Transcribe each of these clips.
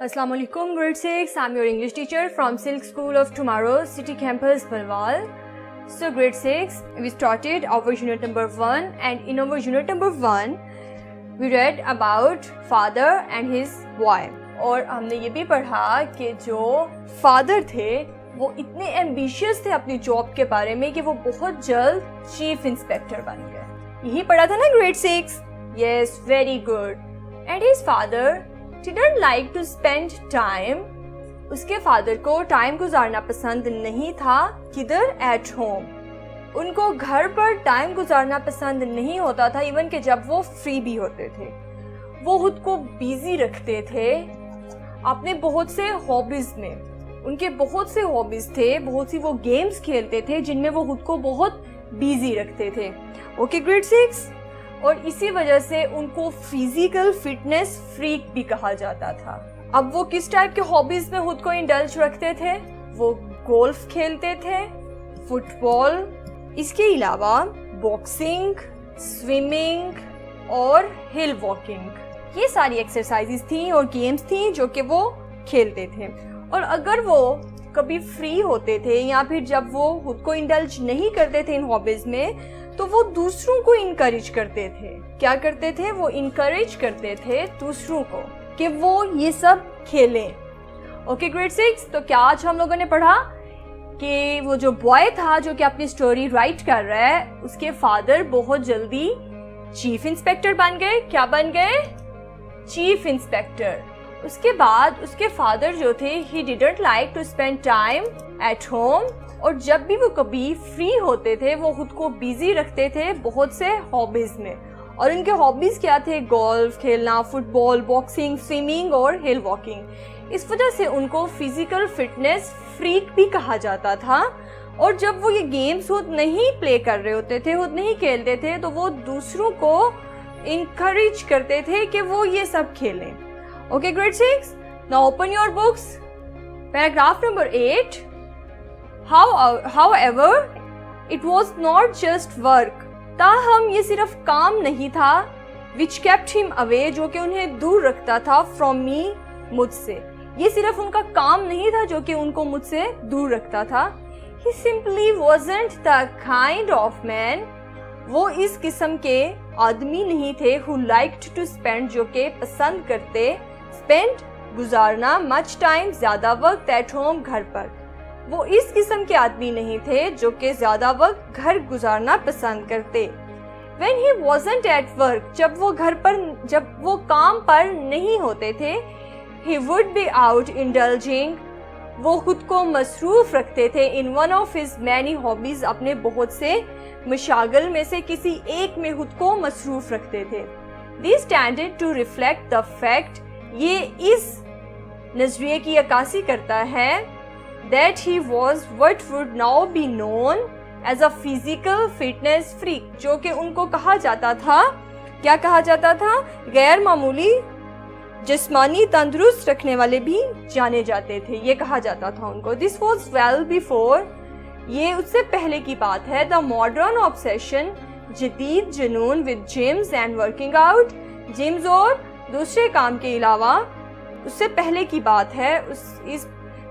Assalamu alaikum, grade 6. I'm your English teacher from Silk School of Tomorrow, City Campus, Palwal. So grade 6, we started our unit number 1, and in our unit number 1, we read about father and his boy. और हमने ये भी पढ़ा कि जो father थे वो इतने एम्बिशियस थे अपनी जॉब के बारे में कि वो बहुत जल्द चीफ इंस्पेक्टर बन गए. यही पढ़ा था ना grade 6? Yes, very good. And his father didn't like to spend time. उसके फादर को टाइम गुजारना पसंद नहीं था. किधर? At home. उनको घर पर टाइम गुजारना पसंद नहीं होता था, इवन कि जब वो फ्री भी होते थे. वो खुद को बिजी रखते थे अपने बहुत से हॉबीज में. उनके बहुत से हॉबीज थे, बहुत सी वो गेम्स खेलते थे जिनमें वो खुद को बहुत बिजी रखते थे. Okay grade 6. और इसी वजह से उनको फिजिकल फिटनेस फ्रीक भी कहा जाता था. अब वो किस टाइप के हॉबीज में खुद को इंडल्ज रखते थे? वो गोल्फ खेलते थे, फुटबॉल, इसके अलावा बॉक्सिंग, स्विमिंग और हिल वॉकिंग. ये सारी एक्सरसाइजेस थी और गेम्स थी जो कि वो खेलते थे. और अगर वो कभी फ्री होते थे या फिर जब वो खुद को इंडल्ज नहीं करते थे इन हॉबीज में, तो वो दूसरों को इनकरेज करते थे. क्या करते थे? वो इनकरेज करते थे दूसरों को कि वो ये सब खेलें. Okay grade 6. तो क्या आज हम लोगों ने पढ़ा कि वो जो बॉय था जो कि अपनी स्टोरी राइट कर रहा है, उसके फादर बहुत जल्दी चीफ इंस्पेक्टर बन गए. क्या बन गए? Chief inspector. उसके बाद उसके फादर जो थे, he didn't like to spend time at home. और जब भी वो कभी फ्री होते थे वो खुद को बिजी रखते थे बहुत से हॉबीज में. और इनके हॉबीज क्या थे? गोल्फ खेलना, फुटबॉल, बॉक्सिंग, स्विमिंग और हिल वॉकिंग. इस वजह से उनको फिजिकल फिटनेस फ्रीक भी कहा जाता था. और जब वो ये गेम्स खुद नहीं प्ले कर रहे होते थे, खुद नहीं खेलते थे, तो वो दूसरों को इनकरेज करते थे कि वो ये सब खेलें. Okay grade 6. Now open your books. Paragraph number 8. However, it was not just work. ताहम ये सिर्फ काम नहीं था. Which kept him away, जो कि उन्हें दूर रखता था. From me, मुझसे. ये सिर्फ उनका काम नहीं था जो कि उनको मुझसे दूर रखता था. He simply wasn't the kind of man. वो इस किस्म के आदमी नहीं थे. Who liked to spend, जो कि पसंद करते. Spend, गुजारना. Much time, ज्यादा वक्त. At home, घर पर. वो इस किस्म के आदमी नहीं थे जो कि ज्यादा वक्त घर गुजारना पसंद करते. When he wasn't at work, जब वो काम पर नहीं होते थे, he would be out indulging. वो खुद को मसरूफ रखते थे in one of his many hobbies. अपने बहुत से मशागल में से किसी एक में खुद को मसरूफ रखते थे. This tended to reflect the fact, ये इस नजरिए की अक्कासी करता है that he was what would now be known as a physical fitness freak, जो कि उनको कहा जाता था. क्या कहा जाता था? गैर मामूली जिस्मानी तंदुरुस्त रखने वाले भी जाने जाते थे, ये कहा जाता था उनको. This was well before, ये उससे पहले की बात है. The modern obsession, जदीद जुनून with gyms and working out. Gyms और दूसरे काम के अलावा उससे पहले की बात है. इस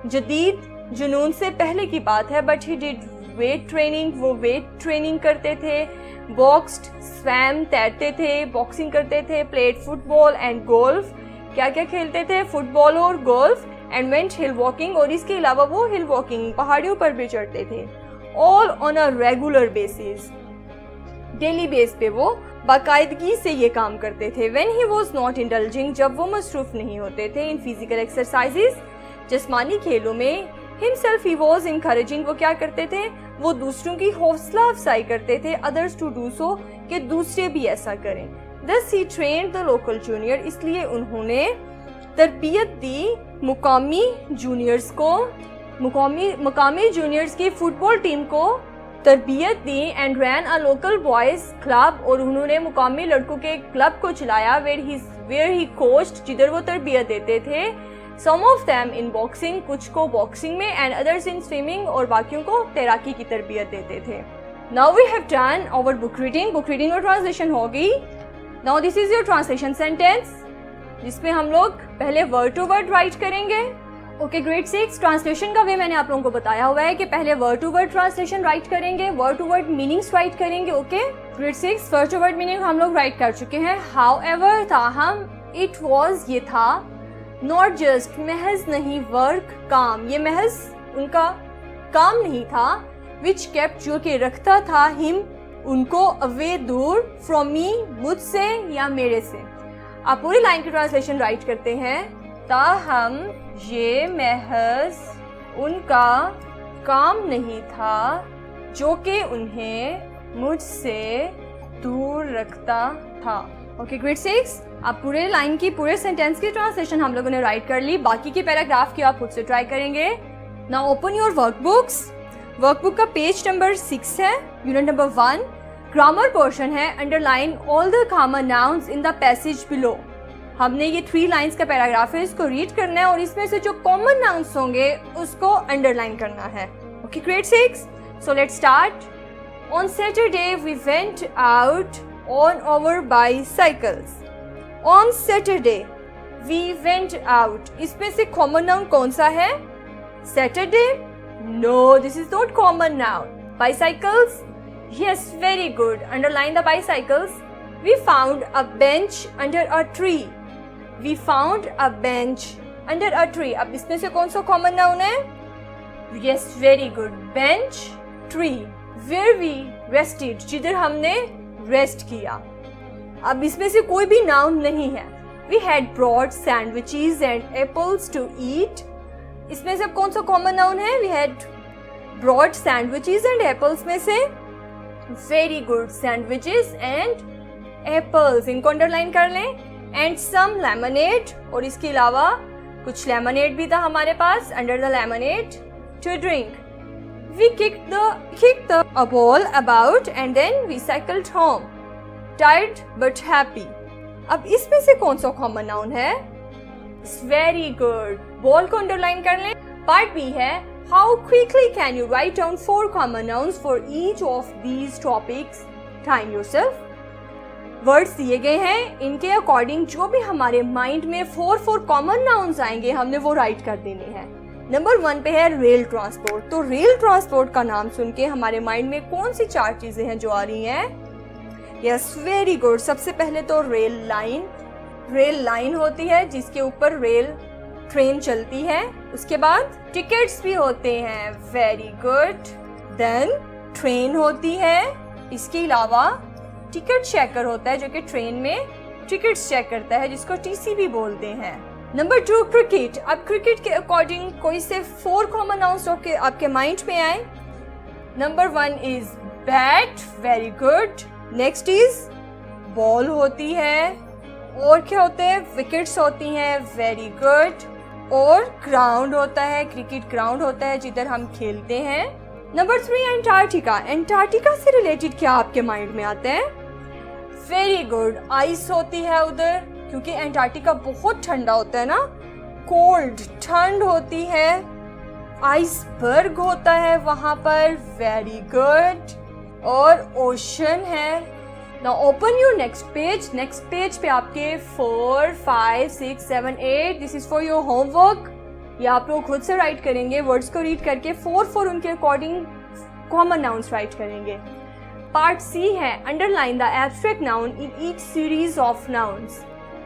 जदीद जुनून से पहले की बात है. But he did weight training, वो वेट ट्रेनिंग करते थे. बॉक्स्ड, स्वैम, तैरते थे, बॉक्सिंग करते थे. प्लेड फुटबॉल एंड गोल्फ, क्या क्या खेलते थे? फुटबॉल और golf. And went hill walking, और इसके अलावा वो हिल वॉकिंग, पहाड़ियों पर भी चढ़ते थे. All on a regular basis, daily base पे वो बाकायदगी से ये काम करते थे. When he was not indulging, जब वो मसरूफ नहीं होते थे इन फिजिकल एक्सरसाइजेस, जिस्मानी खेलों में. Himself he was encouraging, वो क्या करते थे? वो दूसरों की हौसला अफजाई करते थे. Others to do so, कि दूसरे भी ऐसा करें. Thus he trained the local junior, इसलिए उन्होंने तरबियत दी मुकामी जूनियर्स को, मुकामी जूनियर्स की फुटबॉल टीम को तरबियत दी. And ran a local boys club, और उन्होंने मुकामी लड़कों के क्लब को चलाया. where he coached, जिधर वो तरबियत देते थे. Some of them in boxing, कुछ को बॉक्सिंग में. and others in swimming, और बाकियों को तैराकी की तरबियत देते थे. Now we have done our book reading. और ट्रांसलेशन होगी. Now this is your translation sentence. जिसमें हम लोग पहले वर्ड टू वर्ड राइट करेंगे। ओके, ग्रेड 6 ट्रांसलेशन का वे मैंने आप लोगों को बताया हुआ है कि पहले word to word translation write करेंगे, word to word meanings write करेंगे। Okay, grade 6 word to word meaning हम लोग राइट कर चुके हैं। हाउएवर, ताहम, इट वाज, ये था, नॉट जस्ट, महज नहीं, वर्क, काम, ये महज उनका काम नहीं था, विच केप्ट, जो कि रखता था, हिम, उनको, अवे, दूर, फ्रॉम मी, मुझसे या मेरे से। आप पूरी लाइन की ट्रांसलेशन राइट करते हैं। ताहम, ये महज उनका काम नहीं था जो कि उन्हें मुझसे दूर रखता था। ओके, ग्रेड 6 आप पूरे लाइन की, पूरे सेंटेंस की ट्रांसलेशन हम लोगों ने राइट कर ली। बाकी के पैराग्राफ की आप खुद से ट्राई करेंगे। Now open your workbooks. Workbook का पेज नंबर 6 है, यूनिट नंबर 1, ग्रामर पोर्शन है। Underline all the common nouns in the passage below. हमने ये 3 लाइंस का पैराग्राफ है, इसको रीड करना है और इसमें से जो कॉमन नाउन्स होंगे उसको अंडरलाइन करना है। Okay, grade 6, so let's start. On Saturday we went out on our bicycles. On Saturday we went out, इसमें से कॉमन नाउन कौन सा है? Saturday? No, this is not common noun. Bicycles? Yes, very good, underline the bicycles. We found a bench under a tree. We found a bench under a tree. अब इसमें से कौन सा कॉमन नाउन है? Yes, very good. Bench, tree. Where we rested, जिधर हमने rest किया। अब इसमें से कोई भी नाउन नहीं है। We had brought sandwiches and apples to eat. इसमें से कौन सा कॉमन नाउन है? We had brought sandwiches and apples में से very good, sandwiches and apples, इनको अंडरलाइन कर लें। एंड सम लेमनेड, और इसके अलावा कुछ लेमनेड भी था हमारे पास, under the lemonade, to drink. We kicked the ball about and then we cycled home, tired but happy. अब इसमें से कौन सा कॉमन नाउन है? वेरी गुड, बॉल को अंडरलाइन कर लें। पार्ट बी है, how quickly can you write down 4 common nouns for each of these topics. Time yourself. Words दिए गए हैं, इनके अकॉर्डिंग जो भी हमारे माइंड में 4 कॉमन नाउन्स आएंगे हमने वो राइट कर देने हैं। नंबर 1 पे है रेल ट्रांसपोर्ट। तो रेल ट्रांसपोर्ट का नाम सुन के हमारे माइंड में कौन सी 4 चीजें हैं जो आ रही हैं? Yes, very good. सबसे पहले तो रेल लाइन। रेल लाइन होती है जिसके ऊपर रेल ट्रेन चलती है। उसके बाद टिकट्स भी होते हैं, वेरी गुड। देन ट्रेन होती है। इसके अलावा टिकट चेकर होता है जो कि ट्रेन में टिकट्स चेक करता है, जिसको टीसी भी बोलते हैं। Number 2, cricket. अब क्रिकेट के अकॉर्डिंग कोई से 4 कॉमन नाउन्स आपके माइंड में आए। Number 1 is bat, very good. Next is ball होती है, और क्या होते हैं? विकेट्स होती हैं, वेरी गुड। और ग्राउंड होता है, क्रिकेट ग्राउंड होता है जिधर हम खेलते हैं। Number 3, Antarctica. एंटार्क्टिका से रिलेटेड क्या आपके माइंड में आता है? वेरी गुड, आइस होती है उधर, क्योंकि एंटार्क्टिका बहुत ठंडा होता है ना, कोल्ड, ठंड होती है। आइसबर्ग होता है वहां पर, वेरी गुड। और ओशन है। Now open your next page. Next page पे आपके 4, 5, 6, 7, 8, this is for your homework. ये आप लोग खुद से राइट करेंगे, वर्ड्स को रीड करके 4 उनके अकॉर्डिंग कॉमन नाउन्स राइट करेंगे। पार्ट सी है, underline the abstract noun in each series of nouns.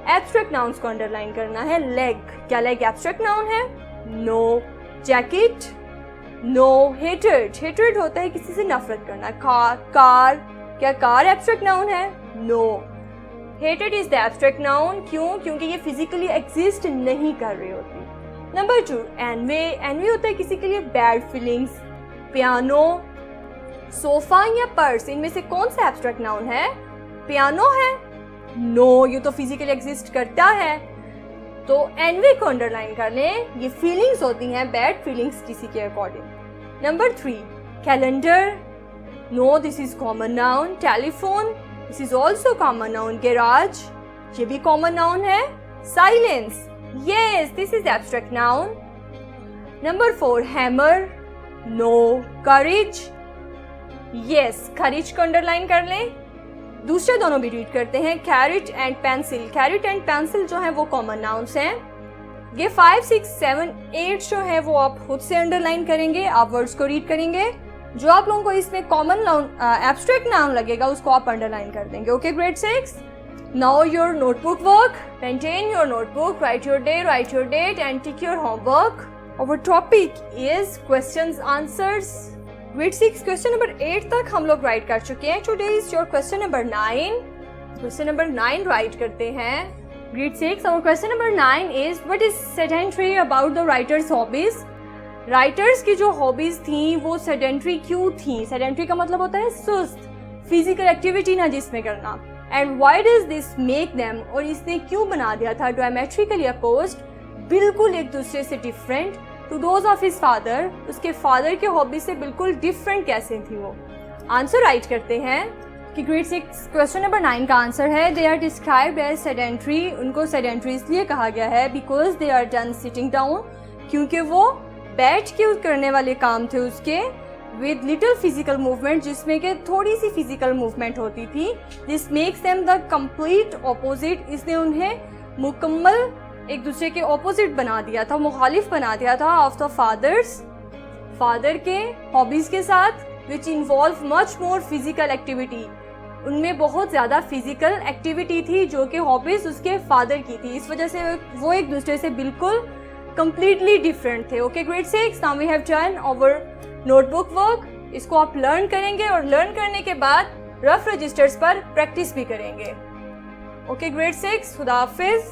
Abstract nouns को अंडरलाइन करना है। लेग, क्या लेग एब्स्ट्रैक्ट नाउन है? No. Jacket? No. Hated, hated होता है किसी से नफरत करना। कार, क्या कार एब्स्ट्रैक्ट नाउन है? No. Hated is the abstract noun. क्यों? क्योंकि ये फिजिकली एग्जिस्ट नहीं कर रही होती। Number 2, envy. एनवे होता है किसी के लिए बैड फीलिंग्स। पियानो, सोफा या पर्स, इनमें से कौन सा एब्स्ट्रैक्ट नाउन है? पियानो है? नो, ये तो फिजिकली एग्जिस्ट करता है। तो एनवे को अंडरलाइन कर लें। ये फीलिंग्स होती हैं, बैड फीलिंग्स किसी के according. Number 3, calendar. No, this is common noun. Telephone, this is also common noun. Garage, ये भी कॉमन नाउन है। Silence, yes, this is abstract noun. Number 4, hammer. No. Courage, yes, courage को underline कर लें। दूसरे दोनों भी रीड करते हैं, carrot and pencil. Carrot and pencil जो है वो कॉमन नाउन्स हैं। ये 5, 6, 7, 8 जो है वो आप खुद से अंडरलाइन करेंगे, आप वर्ड्स को रीड करेंगे। जो आप लोगों को इसमें कॉमन एब्स्ट्रैक्ट नाउन लगेगा उसको आप अंडरलाइन कर देंगे। Okay grade 6, now your notebook work, maintain your notebook, write your day, write your date and tick your homework. Our topic is questions answers. Grade 6 question number 8 तक हम लोग write कर चुके हैं। Today is your question number 9। Question number 9 write करते हैं। Grade 6 our question number 9 is what is sedentary about the writer's hobbies? Writers की जो हॉबीज थी वो सेडेंट्री क्यों थी? सेडेंट्री का मतलब होता है सुस्त, फिजिकल एक्टिविटी ना जिसमें करना। And why does this make them, और इसने क्यों बना दिया था डायमेट्रिकली अपोज्ड, बिल्कुल एक दूसरे से different to those of his father. उसके फादर के हॉबी से बिल्कुल डिफरेंट कैसे थी वो? आंसर राइट करते हैं कि ग्रेड 6 क्वेश्चन नंबर 9 का आंसर है they are described as sedentary. उनको सेडेंट्री इसलिए कहा गया है because they are done sitting down, क्योंकि वो बैठ के करने वाले काम थे उसके, विद लिटिल फिजिकल मूवमेंट, जिसमें कि थोड़ी सी फिजिकल मूवमेंट होती थी। This makes them the complete opposite. इसने उन्हें मुकम्मल एक दूसरे के ऑपोजिट बना दिया था, मुखालिफ बना दिया था ऑफ द फादर के हॉबीज के साथ, which involve much more physical activity. उनमें बहुत ज़्यादा फिजिकल एक्टिविटी थी जो कि हॉबीज उसके फादर की थी। इस वजह से वो एक दूसरे से बिल्कुल कंप्लीटली डिफरेंट थे। Okay grade 6, now we have done our notebook work. इसको आप लर्न करेंगे और लर्न करने के बाद रफ रजिस्टर्स पर प्रैक्टिस भी करेंगे। ओके ग्रेड 6, खुदा हाफिज।